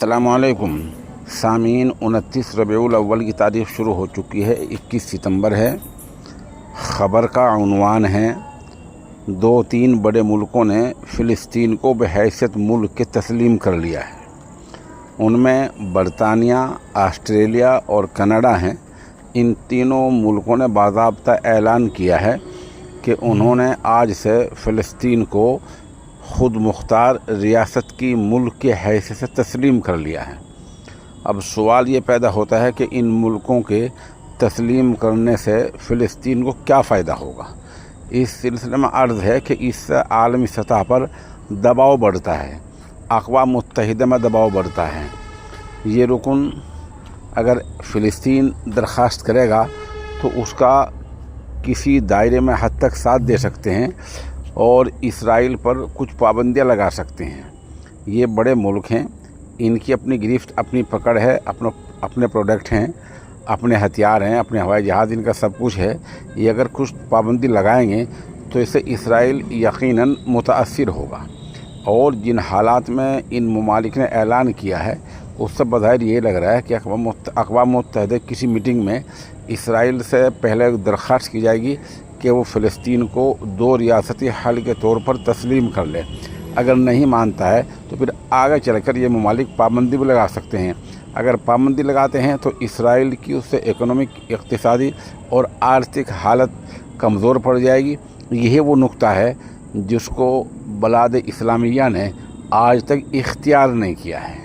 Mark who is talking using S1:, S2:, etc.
S1: अस्सलामुअलैकुम सामीन 29 रबीउल अव्वल की तारीख शुरू हो चुकी है। 21 सितंबर है। ख़बर का उन्वान है, 2-3 बड़े मुल्कों ने फ़िलिस्तीन को बहैसियत मुल्क के तस्लीम कर लिया है। उनमें बरतानिया, ऑस्ट्रेलिया और कनाडा हैं। इन तीनों मुल्कों ने बाज़ाब्ता ऐलान किया है कि उन्होंने आज से फ़िलिस्तीन को ख़ुद मुख्तार रियासत की मुल्क की हैसियत से तस्लीम कर लिया है। अब सवाल ये पैदा होता है कि इन मुल्कों के तस्लीम करने से फ़िलिस्तीन को क्या फ़ायदा होगा। इस सिलसिले में अर्ज़ है कि इससे आलमी सतह पर दबाव बढ़ता है, अक़वाम मुत्तहिदा में दबाव बढ़ता है। ये रुकन अगर फ़िलिस्तीन दरख्वास्त करेगा तो उसका किसी दायरे में हद तक साथ दे सकते हैं और इसराइल पर कुछ पाबंदियां लगा सकते हैं। ये बड़े मुल्क हैं, इनकी अपनी गिरफ्त, अपनी पकड़ है, अपने प्रोडक्ट हैं, अपने हथियार हैं, अपने हवाई जहाज़, इनका सब कुछ है। ये अगर कुछ पाबंदी लगाएंगे तो इससे इसराइल यकीनन मुतासिर होगा। और जिन हालात में इन ममालिक ने ऐलान किया है उससे बज़ाहिर ये लग रहा है कि अक़वाम मुत्तहिदा किसी मीटिंग में इसराइल से पहले दरख्वास्त की जाएगी कि वो फ़िलिस्तीन को 2 रियासती हल के तौर पर तस्लीम कर ले। अगर नहीं मानता है तो फिर आगे चलकर ये ममालिक पाबंदी भी लगा सकते हैं। अगर पाबंदी लगाते हैं तो इसराइल की उससे इकोनॉमिक, इक़्तिसादी और आर्थिक हालत कमज़ोर पड़ जाएगी। यही वो नुक्ता है जिसको बलाद इस्लामिया ने आज तक इख्तियार नहीं किया है।